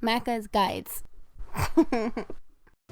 Macca's Guides.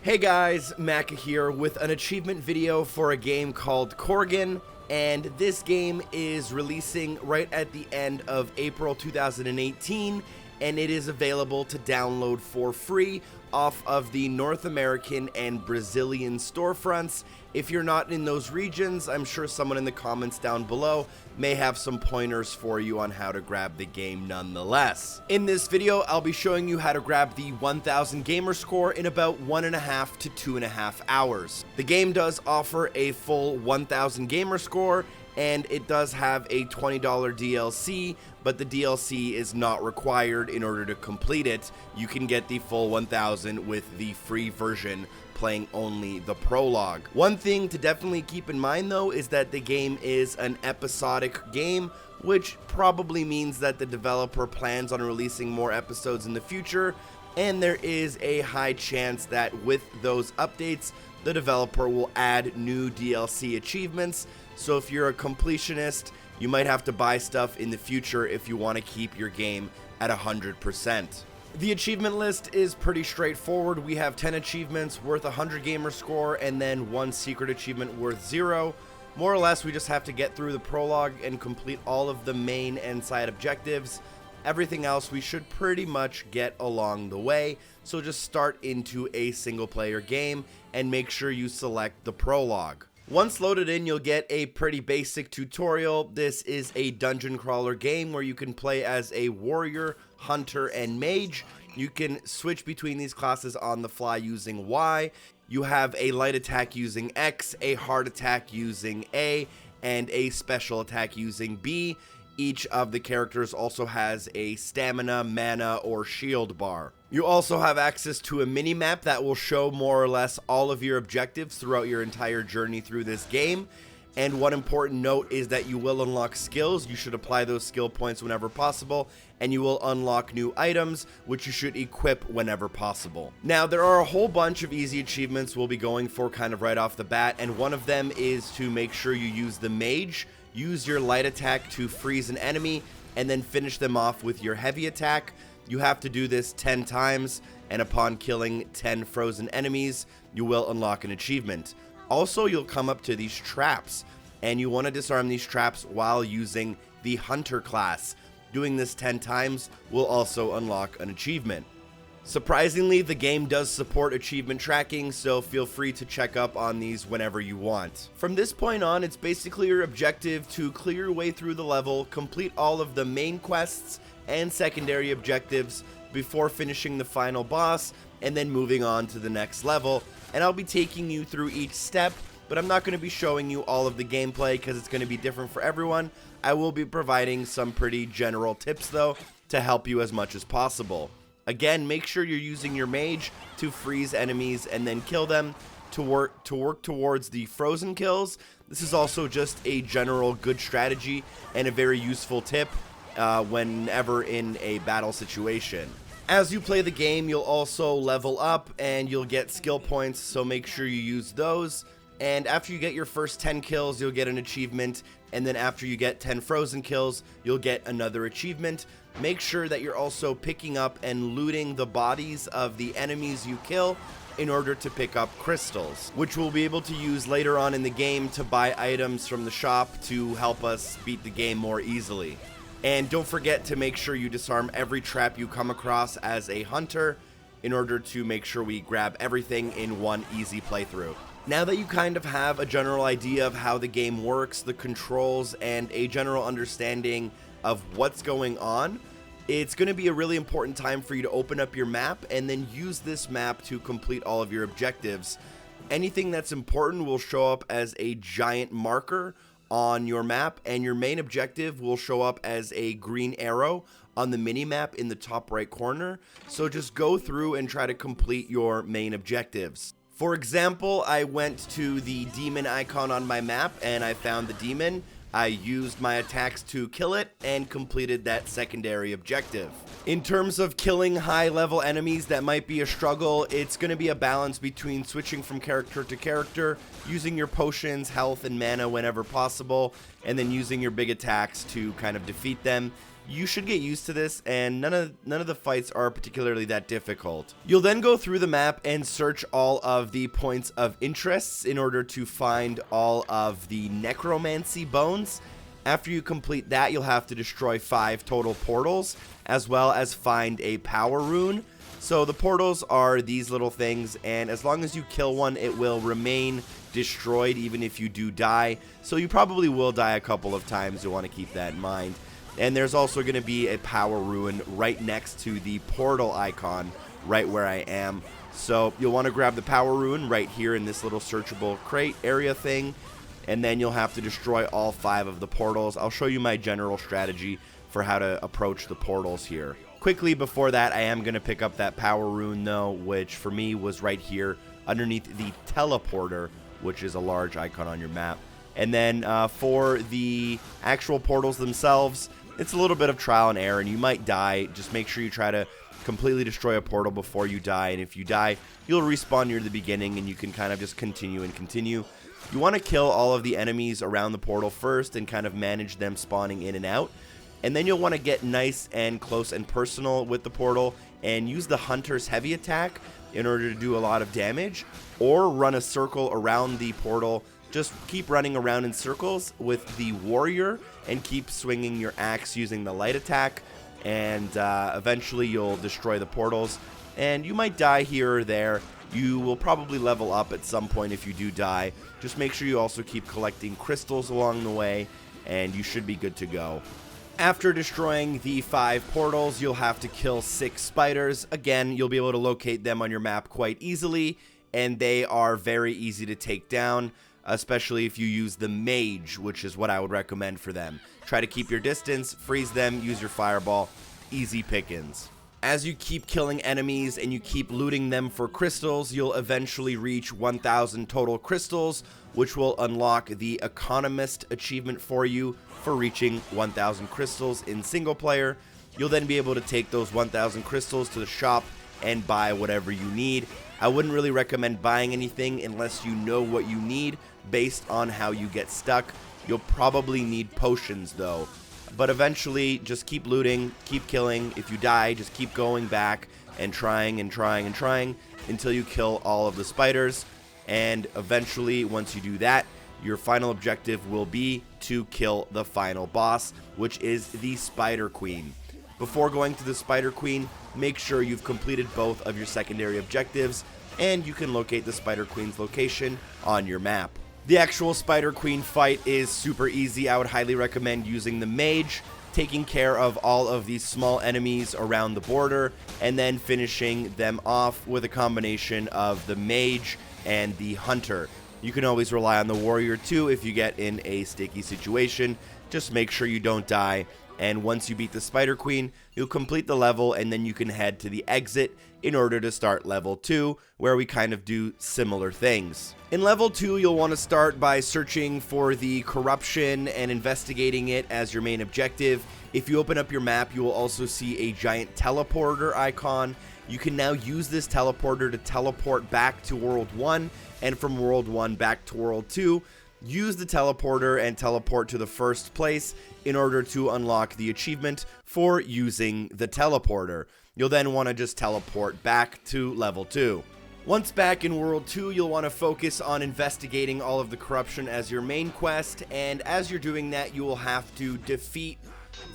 Hey guys, Macca here with an achievement video for a game called Korgan, and this game is releasing right at the end of April 2018, and it is available to download for free off of the North American and Brazilian storefronts. If you're not in those regions, I'm sure someone in the comments down below may have some pointers for you on how to grab the game nonetheless. In this video, I'll be showing you how to grab the 1000 gamer score in about 1.5 to 2.5 hours. The game does offer a full 1000 gamer score, and it does have a $20 DLC, but the DLC is not required in order to complete it. You can get the full 1000 with the free version playing only the prologue. One thing to definitely keep in mind though is that the game is an episodic game, which probably means that the developer plans on releasing more episodes in the future, and there is a high chance that with those updates, the developer will add new DLC achievements. So if you're a completionist, you might have to buy stuff in the future if you want to keep your game at 100%. The achievement list is pretty straightforward. We have 10 achievements worth 100 gamer score and then one secret achievement worth 0. More or less, we just have to get through the prologue and complete all of the main and side objectives. Everything else we should pretty much get along the way. So just start into a single player game and make sure you select the prologue. Once loaded in, you'll get a pretty basic tutorial. This is a dungeon crawler game where you can play as a warrior, hunter, and mage. You can switch between these classes on the fly using Y. You have a light attack using X, a hard attack using A, and a special attack using B. Each of the characters also has a stamina, mana, or shield bar. You also have access to a mini-map that will show more or less all of your objectives throughout your entire journey through this game. And one important note is that you will unlock skills. You should apply those skill points whenever possible, and you will unlock new items, which you should equip whenever possible. Now, there are a whole bunch of easy achievements we'll be going for kind of right off the bat, and one of them is to make sure you use the mage. Use your light attack to freeze an enemy, and then finish them off with your heavy attack. You have to do this 10 times, and upon killing 10 frozen enemies, you will unlock an achievement. Also, you'll come up to these traps, and you want to disarm these traps while using the hunter class. Doing this 10 times will also unlock an achievement. Surprisingly, the game does support achievement tracking, so feel free to check up on these whenever you want. From this point on, it's basically your objective to clear your way through the level, complete all of the main quests and secondary objectives before finishing the final boss, and then moving on to the next level. And I'll be taking you through each step, but I'm not going to be showing you all of the gameplay because it's going to be different for everyone. I will be providing some pretty general tips though to help you as much as possible. Again, make sure you're using your mage to freeze enemies and then kill them to work towards the frozen kills. This is also just a general good strategy and a very useful tip whenever in a battle situation. As you play the game, you'll also level up and you'll get skill points, so make sure you use those. And after you get your first 10 kills, you'll get an achievement, and then after you get 10 frozen kills, you'll get another achievement. Make sure that you're also picking up and looting the bodies of the enemies you kill in order to pick up crystals, which we'll be able to use later on in the game to buy items from the shop to help us beat the game more easily. And don't forget to make sure you disarm every trap you come across as a hunter in order to make sure we grab everything in one easy playthrough. Now that you kind of have a general idea of how the game works, the controls, and a general understanding of what's going on, it's going to be a really important time for you to open up your map and then use this map to complete all of your objectives. Anything that's important will show up as a giant marker on your map, and your main objective will show up as a green arrow on the mini map in the top right corner. So just go through and try to complete your main objectives. For example, I went to the demon icon on my map and I found the demon. I used my attacks to kill it and completed that secondary objective. In terms of killing high-level enemies, that might be a struggle. It's going to be a balance between switching from character to character, using your potions, health, and mana whenever possible, and then using your big attacks to kind of defeat them. you should get used to this, and none of the fights are particularly that difficult. You'll then go through the map and search all of the points of interest in order to find all of the necromancy bones. After you complete that, you'll have to destroy 5 total portals, as well as find a power rune. So the portals are these little things, and as long as you kill one, it will remain destroyed even if you do die. So you probably will die a couple of times. You'll want to keep that in mind. And there's also going to be a power rune right next to the portal icon, right where I am. So you'll want to grab the power rune right here in this little searchable crate area thing, and then you'll have to destroy all 5 of the portals. I'll show you my general strategy for how to approach the portals here. Quickly before that, I am going to pick up that power rune though, which for me was right here underneath the teleporter, which is a large icon on your map. And then for the actual portals themselves, it's a little bit of trial and error, and you might die. Just make sure you try to completely destroy a portal before you die, and if you die, you'll respawn near the beginning, and you can kind of just continue and continue. You want to kill all of the enemies around the portal first and kind of manage them spawning in and out. And then you'll want to get nice and close and personal with the portal and use the Hunter's heavy attack in order to do a lot of damage, or run a circle around the portal. Just keep running around in circles with the warrior and keep swinging your axe using the light attack, and eventually you'll destroy the portals. And you might die here or there. You will probably level up at some point if you do die. Just make sure you also keep collecting crystals along the way, and you should be good to go. After destroying the 5 portals, you'll have to kill 6 spiders. Again, you'll be able to locate them on your map quite easily, and they are very easy to take down, especially if you use the mage, which is what I would recommend for them. Try to keep your distance, freeze them, use your fireball, easy pickings. As you keep killing enemies and you keep looting them for crystals, you'll eventually reach 1,000 total crystals, which will unlock the Economist achievement for you for reaching 1,000 crystals in single player. You'll then be able to take those 1,000 crystals to the shop and buy whatever you need. I wouldn't really recommend buying anything unless you know what you need based on how you get stuck. You'll probably need potions though. But eventually, just keep looting, keep killing. If you die, just keep going back and trying and trying and trying until you kill all of the spiders. And eventually, once you do that, your final objective will be to kill the final boss, which is the Spider Queen. Before going to the Spider Queen, make sure you've completed both of your secondary objectives, and you can locate the Spider Queen's location on your map. The actual Spider Queen fight is super easy. I would highly recommend using the mage, taking care of all of these small enemies around the border, and then finishing them off with a combination of the mage and the hunter. You can always rely on the warrior too if you get in a sticky situation. Just make sure you don't die, and once you beat the Spider Queen, you'll complete the level, and then you can head to the exit in order to start level 2, where we kind of do similar things. In level 2, you'll want to start by searching for the corruption and investigating it as your main objective. If you open up your map, you will also see a giant teleporter icon. You can now use this teleporter to teleport back to World 1, and from World 1 back to World 2. Use the teleporter and teleport to the first place in order to unlock the achievement for using the teleporter. You'll then want to just teleport back to level 2. Once back in World 2, you'll want to focus on investigating all of the corruption as your main quest, and as you're doing that, you will have to defeat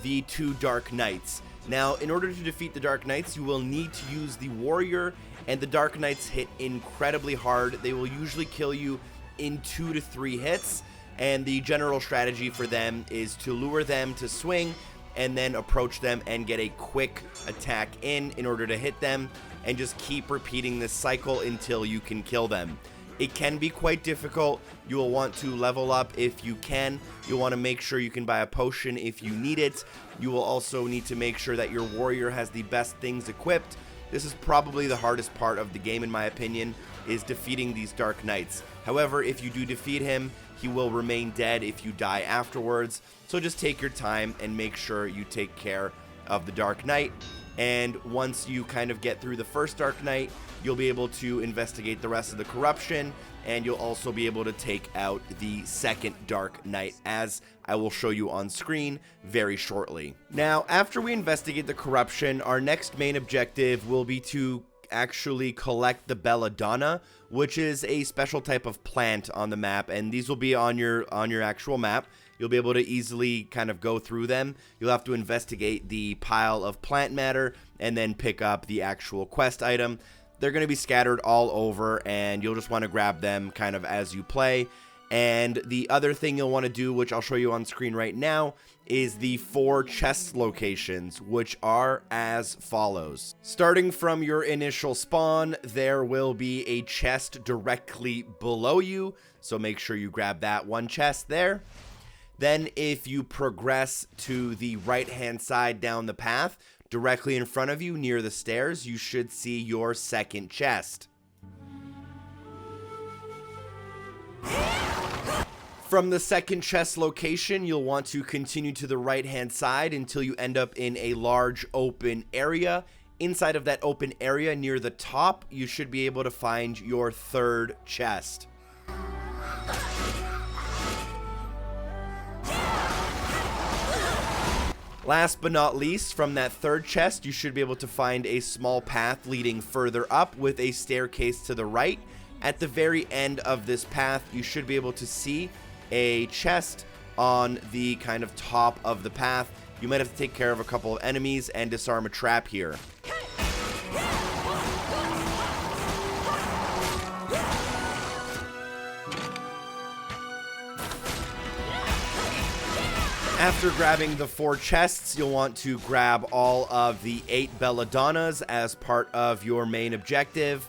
the 2 Dark Knights. Now, in order to defeat the Dark Knights, you will need to use the warrior, and the Dark Knights hit incredibly hard. They will usually kill you in 2 to 3 hits, and the general strategy for them is to lure them to swing and then approach them and get a quick attack in order to hit them, and just keep repeating this cycle until you can kill them. It can be quite difficult. You will want to level up if you can. You'll want to make sure you can buy a potion if you need it. You will also need to make sure that your warrior has the best things equipped. This is probably the hardest part of the game, in my opinion, is defeating these Dark Knights. However, if you do defeat him, he will remain dead if you die afterwards. So just take your time and make sure you take care of the Dark Knight. And once you kind of get through the first Dark Night, you'll be able to investigate the rest of the corruption, and you'll also be able to take out the second Dark Night, as I will show you on screen very shortly. Now, after we investigate the corruption, our next main objective will be to actually collect the belladonna, which is a special type of plant on the map, and these will be on your actual map. You'll be able to easily kind of go through them. You'll have to investigate the pile of plant matter and then pick up the actual quest item. They're going to be scattered all over, and you'll just want to grab them kind of as you play. And the other thing you'll want to do, which I'll show you on screen right now, is the 4 chest locations, which are as follows. Starting from your initial spawn, there will be a chest directly below you, so make sure you grab that one chest there. Then if you progress to the right-hand side down the path, directly in front of you near the stairs, you should see your second chest. From the second chest location, you'll want to continue to the right-hand side until you end up in a large open area. Inside of that open area near the top, you should be able to find your third chest. Last but not least, from that third chest, you should be able to find a small path leading further up with a staircase to the right. At the very end of this path, you should be able to see a chest on the kind of top of the path. You might have to take care of a couple of enemies and disarm a trap here. After grabbing the 4 chests, you'll want to grab all of the 8 belladonnas as part of your main objective,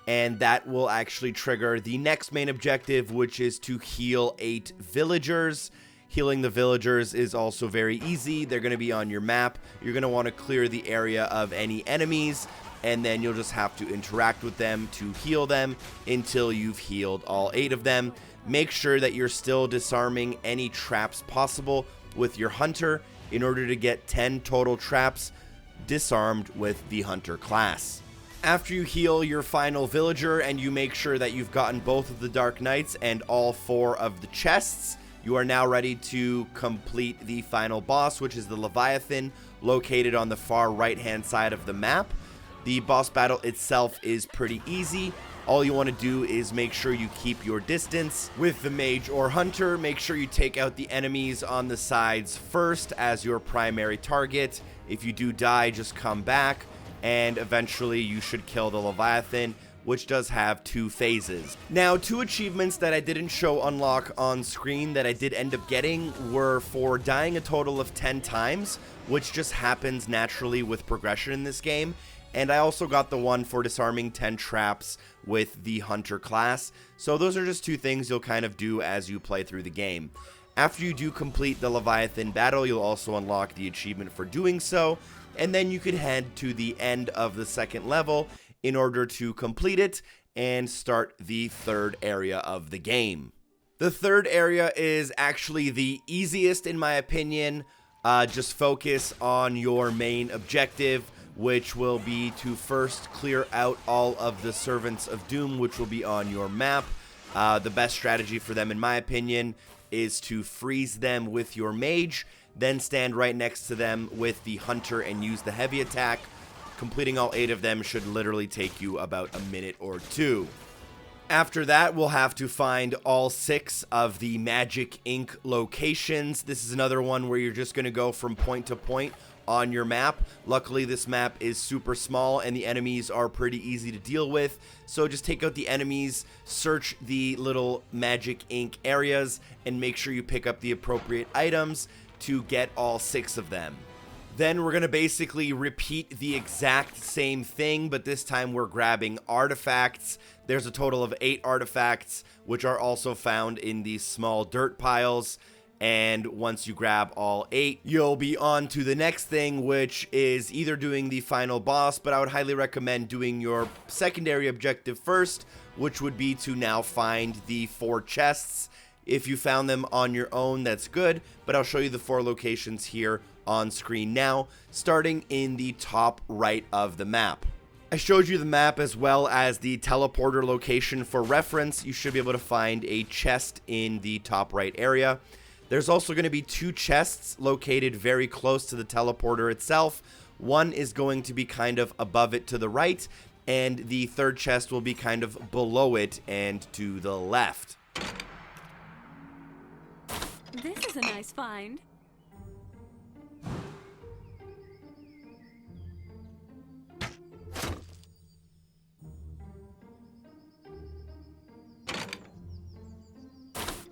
and that will actually trigger the next main objective, which is to heal 8 villagers. Healing the villagers is also very easy. They're going to be on your map. You're going to want to clear the area of any enemies, and then you'll just have to interact with them to heal them until you've healed all 8 of them. Make sure that you're still disarming any traps possible with your hunter in order to get 10 total traps disarmed with the hunter class. After you heal your final villager and you make sure that you've gotten both of the Dark Knights and all 4 of the chests, you are now ready to complete the final boss, which is the Leviathan, located on the far right-hand side of the map. The boss battle itself is pretty easy. All you want to do is make sure you keep your distance with the mage or hunter. Make sure you take out the enemies on the sides first as your primary target. If you do die, just come back, and eventually you should kill the Leviathan, which does have 2 phases. Now, 2 achievements that I didn't show unlock on screen that I did end up getting were for dying a total of 10 times, which just happens naturally with progression in this game. And I also got the one for disarming 10 traps with the hunter class. So those are just 2 things you'll kind of do as you play through the game. After you do complete the Leviathan battle, you'll also unlock the achievement for doing so. And then you can head to the end of the second level in order to complete it and start the third area of the game. The third area is actually the easiest in my opinion. Just focus on your main objective, which will be to first clear out all of the Servants of Doom, which will be on your map. The best strategy for them, in my opinion, is to freeze them with your mage, then stand right next to them with the hunter and use the heavy attack. Completing all 8 of them should literally take you about a minute or 2. After that, we'll have to find all 6 of the Magic Ink locations. This is another one where you're just going to go from point to point on your map. Luckily, this map is super small and the enemies are pretty easy to deal with. So just take out the enemies, search the little Magic Ink areas, and make sure you pick up the appropriate items to get all 6 of them. Then we're going to basically repeat the exact same thing, but this time we're grabbing artifacts. There's a total of 8 artifacts, which are also found in these small dirt piles. And once you grab all 8, you'll be on to the next thing, which is either doing the final boss, but I would highly recommend doing your secondary objective first, which would be to now find the 4 chests. If you found them on your own, that's good, but I'll show you the 4 locations here on screen now, starting in the top right of the map. I showed you the map as well as the teleporter location for reference. You should be able to find a chest in the top right area. There's also going to be 2 chests located very close to the teleporter itself. One is going to be kind of above it to the right, and the third chest will be kind of below it and to the left. This is a nice find.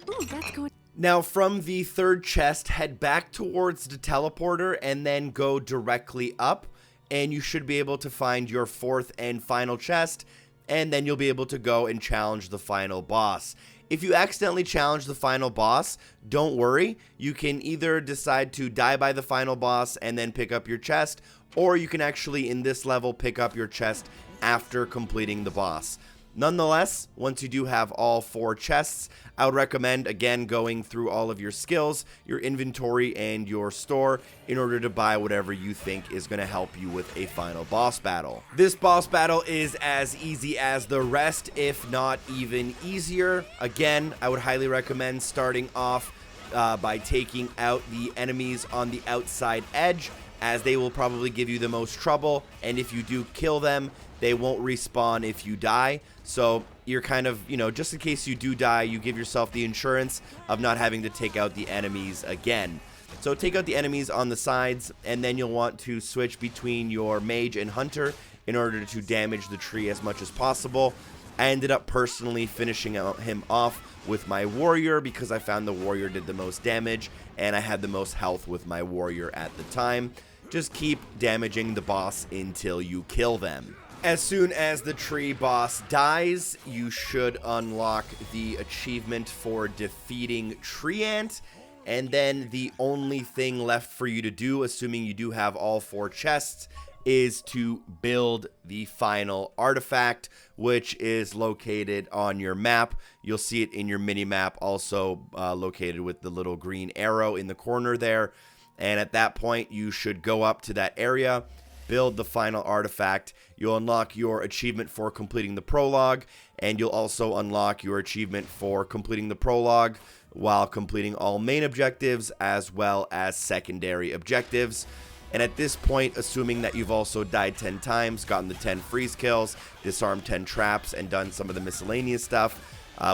Ooh, that's good. Now, from the third chest, head back towards the teleporter and then go directly up, and you should be able to find your 4th and final chest, and then you'll be able to go and challenge the final boss. If you accidentally challenge the final boss, don't worry. You can either decide to die by the final boss and then pick up your chest, or you can actually, in this level, pick up your chest after completing the boss. Nonetheless, once you do have all 4 chests, I would recommend, again, going through all of your skills, your inventory, and your store in order to buy whatever you think is going to help you with a final boss battle. This boss battle is as easy as the rest, if not even easier. Again, I would highly recommend starting off by taking out the enemies on the outside edge, as they will probably give you the most trouble, and if you do kill them, they won't respawn if you die. So you're kind of, just in case you do die, you give yourself the insurance of not having to take out the enemies again. So take out the enemies on the sides, and then you'll want to switch between your mage and hunter in order to damage the tree as much as possible. I ended up personally finishing him off with my warrior because I found the warrior did the most damage, and I had the most health with my warrior at the time. Just keep damaging the boss until you kill them. As soon as the tree boss dies, you should unlock the achievement for defeating Tree Ant, and then the only thing left for you to do, assuming you do have all 4 chests, is to build the final artifact, which is located on your map. You'll see it in your mini-map, also located with the little green arrow in the corner there, and at that point, you should go up to that area, build the final artifact. You'll unlock your achievement for completing the prologue, and you'll also unlock your achievement for completing the prologue while completing all main objectives as well as secondary objectives. And at this point, assuming that you've also died 10 times, gotten the 10 freeze kills, disarmed 10 traps, and done some of the miscellaneous stuff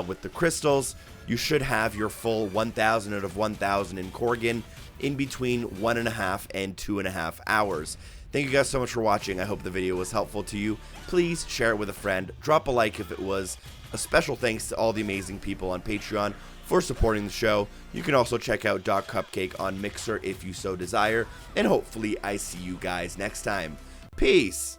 with the crystals, you should have your full 1000 out of 1000 in Korgan in between 1.5 and 2.5 hours. Thank you guys so much for watching. I hope the video was helpful to you. Please share it with a friend. Drop a like if it was. A special thanks to all the amazing people on Patreon for supporting the show. You can also check out Cupcake on Mixer if you so desire. And hopefully I see you guys next time. Peace!